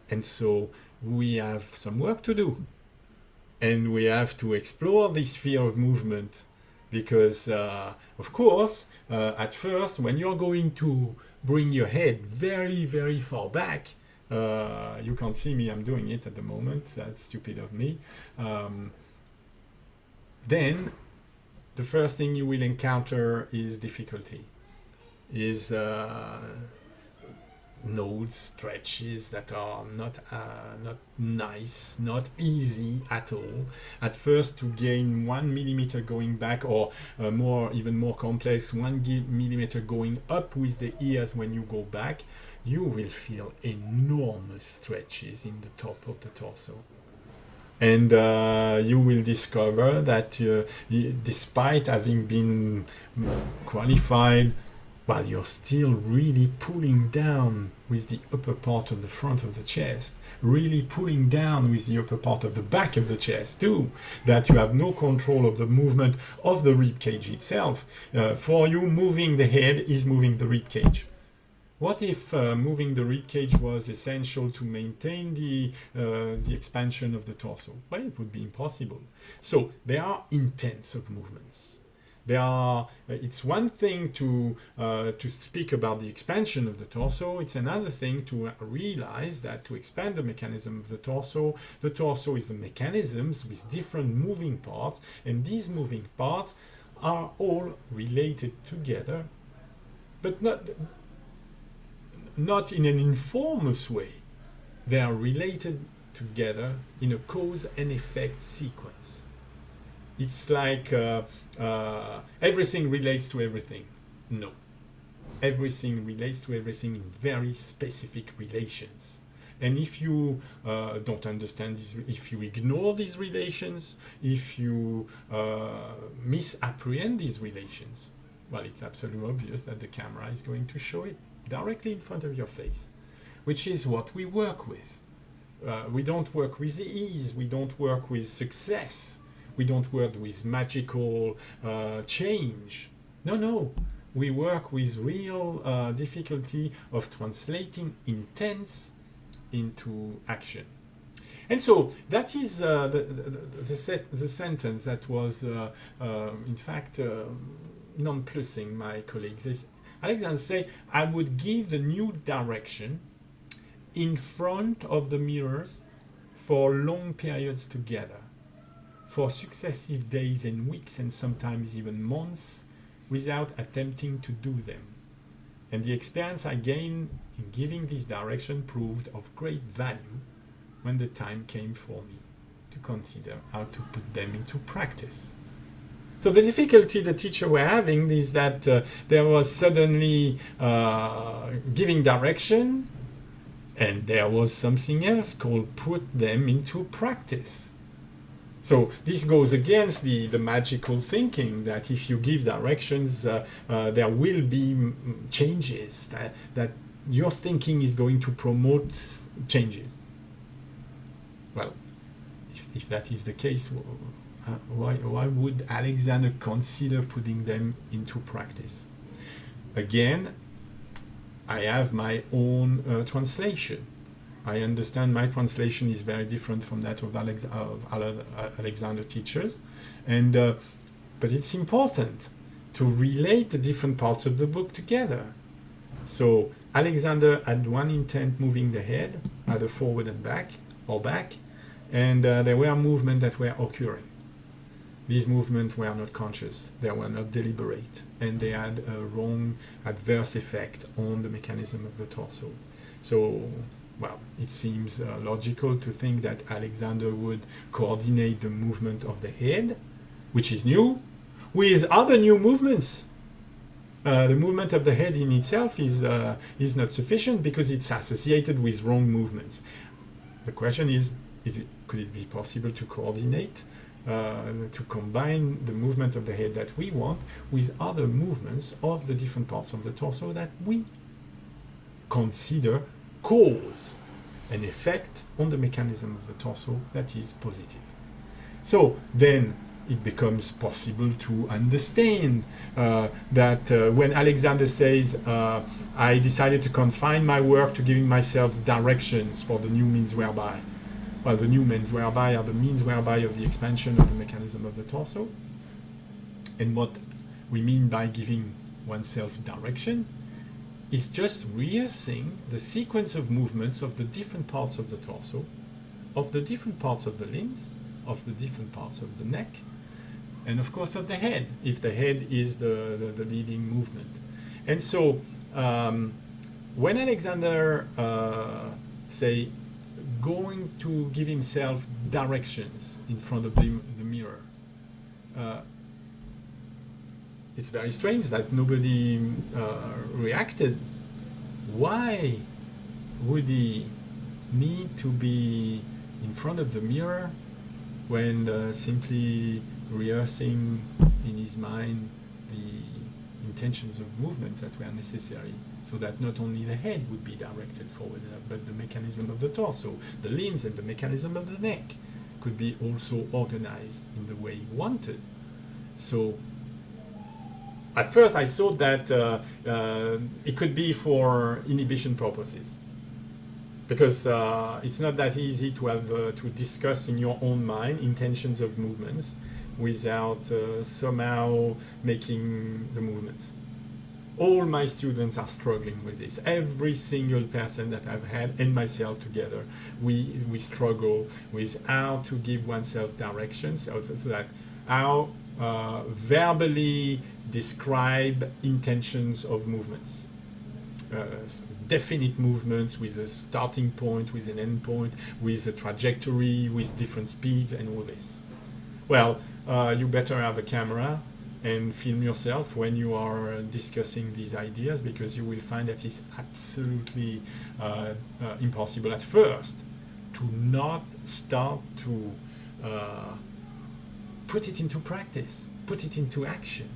And so we have some work to do. And we have to explore this sphere of movement because, of course, at first, when you're going to bring your head very, very far back, you can't see me, I'm doing it at the moment, that's stupid of me. Then the first thing you will encounter is difficulty, is nodes, stretches that are not nice, not easy at all. At first, to gain 1 millimeter going back, or even more complex, 1 millimeter going up with the ears when you go back, you will feel enormous stretches in the top of the torso. And you will discover that despite having been qualified, while you're still really pulling down with the upper part of the front of the chest, really pulling down with the upper part of the back of the chest too, that you have no control of the movement of the rib cage itself. For you, moving the head is moving the rib cage. What if moving the rib cage was essential to maintain the expansion of the torso? Well, it would be impossible. So there are intents of movements. It's one thing to speak about the expansion of the torso. It's another thing to realize that to expand the mechanism of the torso is the mechanisms with different moving parts, and these moving parts are all related together, but not in an informous way. They are related together in a cause and effect sequence. It's like everything relates to everything. No. Everything relates to everything in very specific relations. And if you don't understand these, if you ignore these relations, if you misapprehend these relations, well, it's absolutely obvious that the camera is going to show it directly in front of your face, which is what we work with. We don't work with ease. We don't work with success. We don't work with magical change. No. We work with real difficulty of translating intents into action. And so that is the sentence that was, in fact, nonplussing my colleagues. Alexander said, I would give the new direction in front of the mirrors for long periods together, for successive days and weeks and sometimes even months, without attempting to do them. And the experience I gained in giving this direction proved of great value when the time came for me to consider how to put them into practice. So the difficulty the teacher were having is that there was suddenly giving direction, and there was something else called put them into practice. So this goes against the magical thinking that if you give directions, there will be changes, that your thinking is going to promote changes. Well, if that is the case, why would Alexander consider putting them into practice? Again, I have my own translation. I understand my translation is very different from that of Alexander teachers, and but it's important to relate the different parts of the book together. So Alexander had one intent, moving the head, either forward and back, or back, and there were movements that were occurring. These movements were not conscious, they were not deliberate, and they had a wrong adverse effect on the mechanism of the torso. So, well, it seems logical to think that Alexander would coordinate the movement of the head, which is new, with other new movements. The movement of the head in itself is not sufficient because it's associated with wrong movements. The question is could it be possible to coordinate, to combine the movement of the head that we want with other movements of the different parts of the torso that we consider cause an effect on the mechanism of the torso that is positive. So then it becomes possible to understand that when Alexander says, I decided to confine my work to giving myself directions for the new means whereby. Well, the new means whereby are the means whereby of the expansion of the mechanism of the torso. And what we mean by giving oneself direction is just rehearsing the sequence of movements of the different parts of the torso, of the different parts of the limbs, of the different parts of the neck, and of course of the head, if the head is the leading movement. And so when Alexander say going to give himself directions in front of the mirror, it's very strange that nobody reacted. Why would he need to be in front of the mirror when simply rehearsing in his mind the intentions of movements that were necessary, so that not only the head would be directed forward, but the mechanism of the torso, the limbs, and the mechanism of the neck could be also organized in the way he wanted. So at first I thought that it could be for inhibition purposes, because it's not that easy to have to discuss in your own mind intentions of movements without somehow making the movements. All my students are struggling with this. Every single person that I've had and myself together, we struggle with how to give oneself directions, so that how verbally describe intentions of movements. Definite movements with a starting point, with an end point, with a trajectory, with different speeds, and all this. Well, you better have a camera and film yourself when you are discussing these ideas, because you will find that it's absolutely impossible at first to not start to put it into practice, put it into action.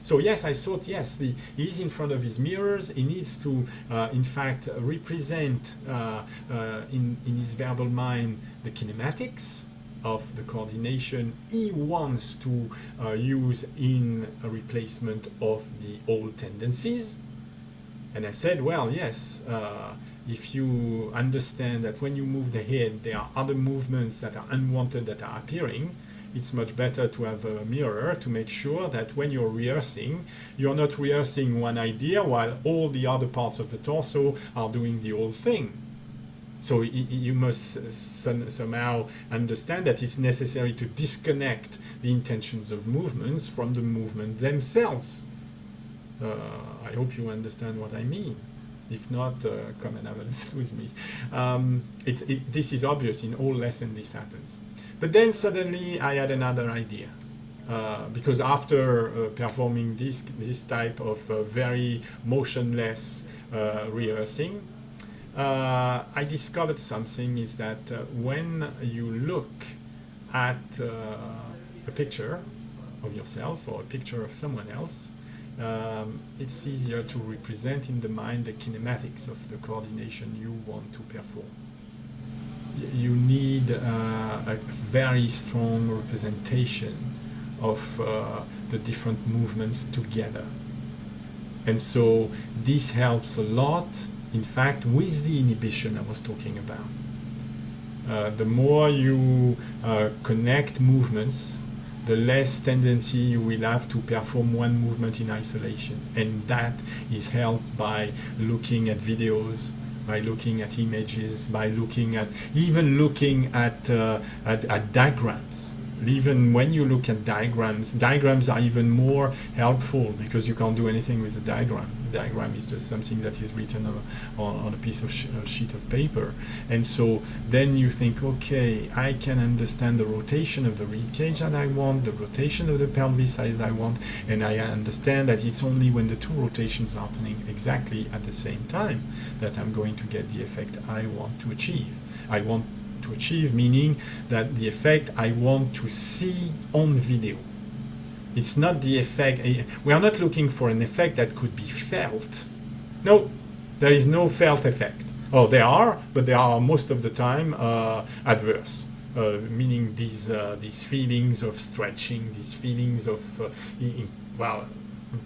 So yes, I thought, yes, he's in front of his mirrors. He needs to, in fact, represent in his verbal mind the kinematics of the coordination he wants to use in a replacement of the old tendencies. And I said, well, yes, if you understand that when you move the head, there are other movements that are unwanted that are appearing, it's much better to have a mirror to make sure that when you're rehearsing, you're not rehearsing one idea while all the other parts of the torso are doing the whole thing. So you must somehow understand that it's necessary to disconnect the intentions of movements from the movement themselves. I hope you understand what I mean. If not, come and have a lesson with me. This is obvious in all lessons. This happens. But then suddenly I had another idea. Because after performing this type of very motionless rehearsing, I discovered something is that when you look at a picture of yourself or a picture of someone else, it's easier to represent in the mind the kinematics of the coordination you want to perform. You need a very strong representation of the different movements together. And so this helps a lot, in fact, with the inhibition I was talking about. The more you connect movements, the less tendency you will have to perform one movement in isolation. And that is helped by looking at videos, by looking at images, by looking at diagrams. Even when you look at diagrams are even more helpful because you can't do anything with a diagram. The diagram is just something that is written on a piece of sheet of paper. And so then you think, okay, I can understand the rotation of the rib cage that I want, the rotation of the pelvis as I want, and I understand that it's only when the two rotations are happening exactly at the same time that I'm going to get the effect I want to achieve. I want to achieve, meaning that the effect I want to see on video. It's not the effect, we are not looking for an effect that could be felt. No, there is no felt effect. Oh, there are, but they are most of the time adverse, meaning these feelings of stretching, these feelings of,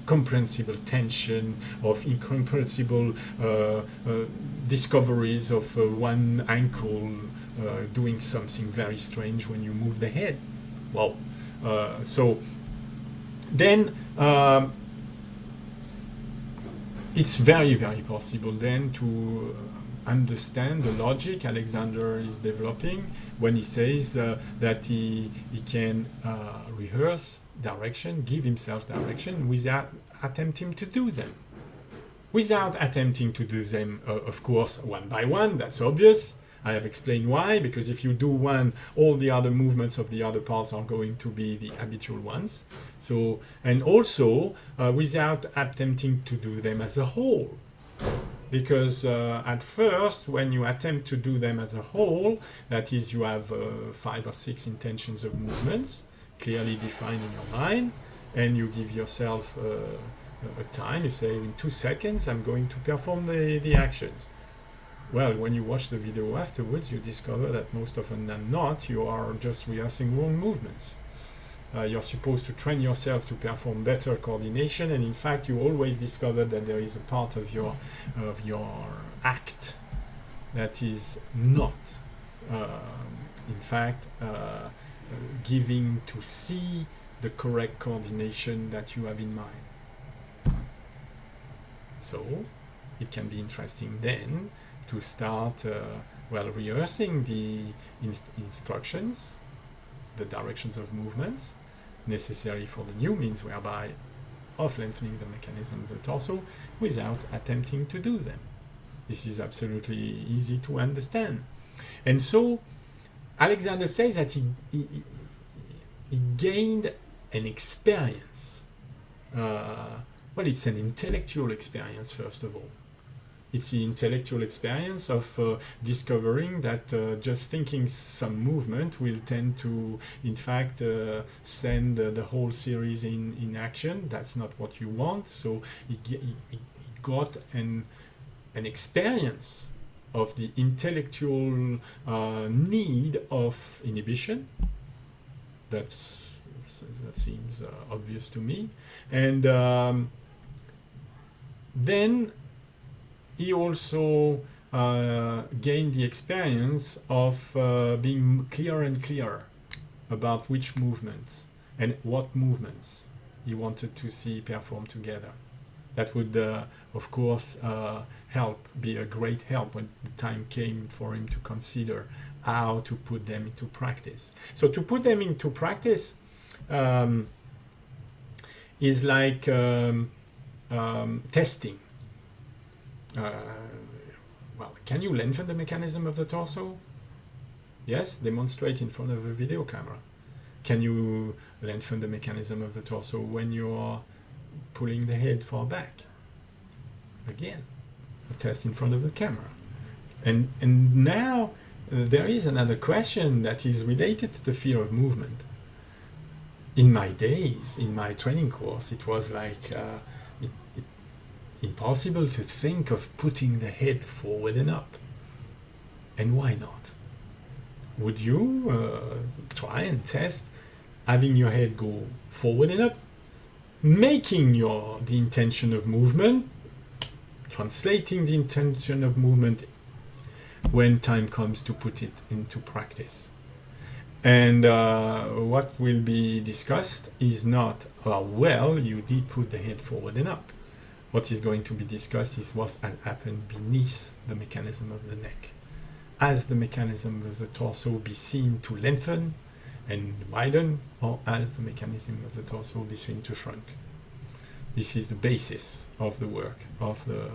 incomprehensible tension, of incomprehensible discoveries of one ankle doing something very strange when you move the head. Wow. So then it's very, very possible then to understand the logic Alexander is developing when he says that he can rehearse direction, give himself direction without attempting to do them. Without attempting to do them, of course, one by one, that's obvious. I have explained why, because if you do one, all the other movements of the other parts are going to be the habitual ones. So, and also without attempting to do them as a whole. Because at first, when you attempt to do them as a whole, that is, you have 5 or 6 intentions of movements clearly defined in your mind, and you give yourself a time, you say in 2 seconds I'm going to perform the actions. Well, when you watch the video afterwards, you discover that most often than not, you are just rehearsing wrong movements. You're supposed to train yourself to perform better coordination, and in fact, you always discover that there is a part of your act that is not, in fact, giving to see the correct coordination that you have in mind. So, it can be interesting then to start rehearsing the instructions, the directions of movements necessary for the new means whereby of lengthening the mechanism of the torso without attempting to do them. This is absolutely easy to understand. And so Alexander says that he gained an experience. It's an intellectual experience, first of all. It's the intellectual experience of discovering that just thinking some movement will tend to, in fact, send the whole series in action. That's not what you want. So he got an experience of the intellectual need of inhibition. That seems obvious to me. And then he also gained the experience of being clearer and clearer about which movements and what movements he wanted to see performed together. That would, of course, be a great help when the time came for him to consider how to put them into practice. So to put them into practice is like testing. Uh, well, can you lengthen the mechanism of the torso? Yes, demonstrate in front of a video camera. Can you lengthen the mechanism of the torso when you're pulling the head far back? Again, a test in front of the camera. And now there is another question that is related to the fear of movement. In my days, in my training course, it was like impossible to think of putting the head forward and up. And why not? Would you try and test having your head go forward and up, making the intention of movement, translating the intention of movement when time comes to put it into practice? And what will be discussed is not, well, you did put the head forward and up. What is going to be discussed is what happened beneath the mechanism of the neck. As the mechanism of the torso be seen to lengthen and widen, or as the mechanism of the torso be seen to shrink. This is the basis of the work of the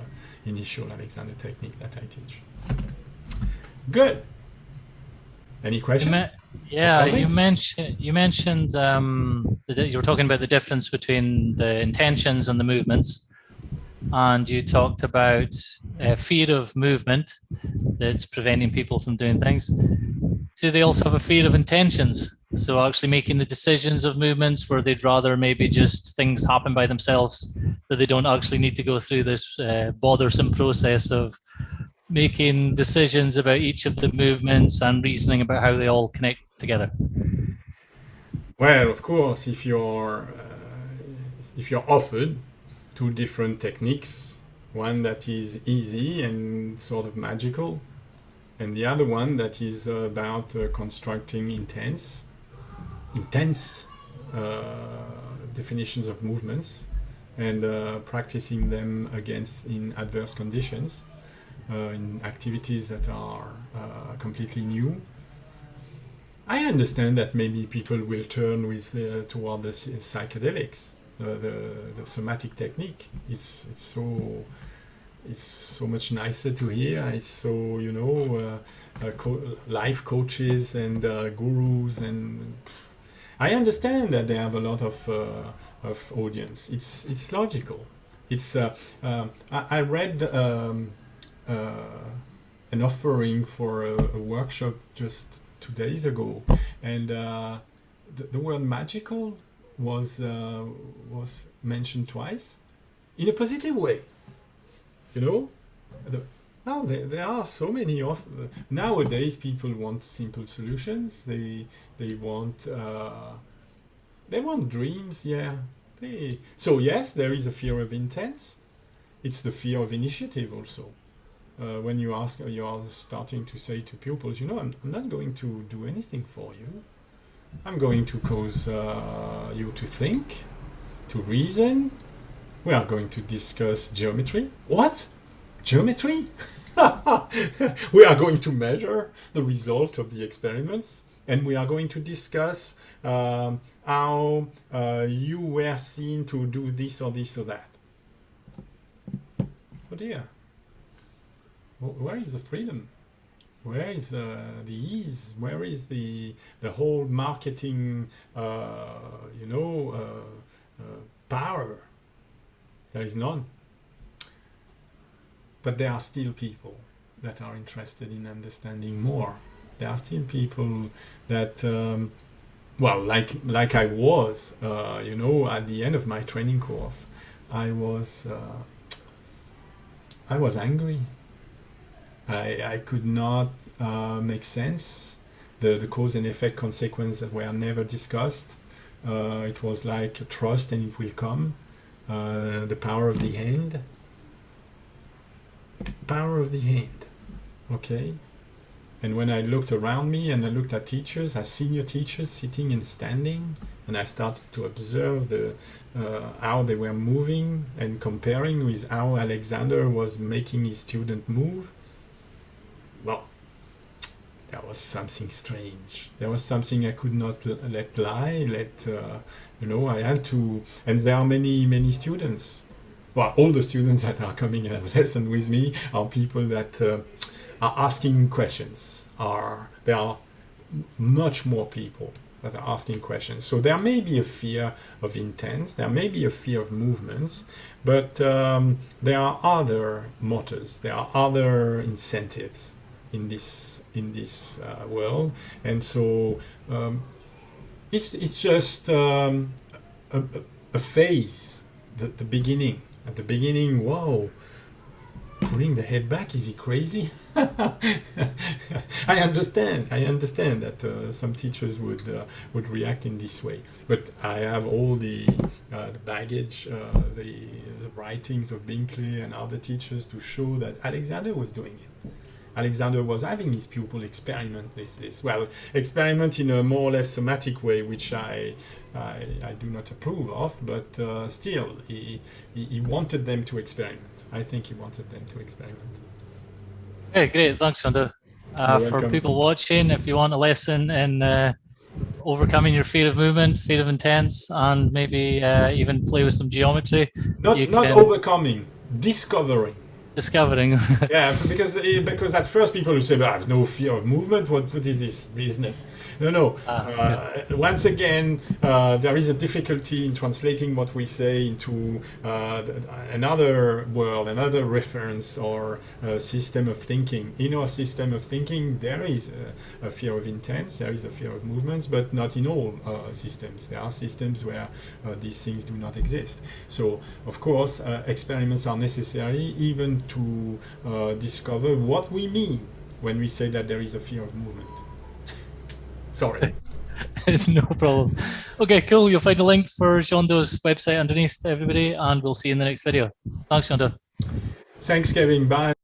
initial Alexander technique that I teach. Good. Any question? Yeah, you mentioned you were talking about the difference between the intentions and the movements, and you talked about fear of movement that's preventing people from doing things. Do they also have a fear of intentions? So actually making the decisions of movements where they'd rather maybe just things happen by themselves, that they don't actually need to go through this bothersome process of making decisions about each of the movements and reasoning about how they all connect together? Well, of course, if you're offered two different techniques, one that is easy and sort of magical, and the other one that is about constructing intense definitions of movements and practicing them in adverse conditions, in activities that are completely new. I understand that maybe people will turn toward the psychedelics, the somatic technique. It's so much nicer to hear. It's so, life coaches and gurus, and I understand that they have a lot of audience. It's logical. I read an offering for a workshop just 2 days ago, and the word magical was mentioned twice in a positive way. Well, there are so many nowadays. People want simple solutions. They want dreams. Yeah. So yes, there is a fear of intense. It's the fear of initiative also. When you are starting to say to pupils, I'm not going to do anything for you. I'm going to cause you to think, to reason. We are going to discuss geometry. What? Geometry? We are going to measure the result of the experiments, and we are going to discuss how you were seen to do this or this or that. Oh dear. Where is the freedom? Where is the ease? Where is the whole marketing, power? There is none. But there are still people that are interested in understanding more. There are still people that, like I was, at the end of my training course, I was angry. I could not make sense. The cause and effect consequences were never discussed. It was like trust and it will come. The power of the hand. Power of the hand. Okay. And when I looked around me and I looked at teachers, at senior teachers sitting and standing, and I started to observe how they were moving and comparing with how Alexander was making his student move. Well, there was something strange. There was something I could not let lie. I had to, and there are many students well, all the students that are coming and have lesson with me are people that are asking questions. There are much more people that are asking questions. So there may be a fear of intents, there may be a fear of movements, but there are other motors, there are other incentives in this world, and so it's just a phase, the beginning. At the beginning, whoa, pulling the head back, is he crazy? I understand that some teachers would react in this way, but I have all the baggage, the writings of Binkley and other teachers to show that Alexander was doing it. Alexander was having his pupil experiment with this. Well, experiment in a more or less somatic way, which I do not approve of, but still, he wanted them to experiment. I think he wanted them to experiment. Okay, great. Thanks, Jeando. For people watching, if you want a lesson in overcoming your fear of movement, fear of intents, and maybe even play with some geometry. Not overcoming, discovering. Discovering. Yeah, because at first people will say, "But I have no fear of movement. What is this business?" No. Once again, there is a difficulty in translating what we say into another world, another reference or system of thinking. In our system of thinking, there is a fear of intents, there is a fear of movements, but not in all systems. There are systems where these things do not exist. So, of course, experiments are necessary, even to discover what we mean when we say that there is a fear of movement. Sorry. No problem. Okay, cool. You'll find a link for Jeando's website underneath, everybody, and we'll see you in the next video. Thanks, Jeando. Thanks, Kevin. Bye.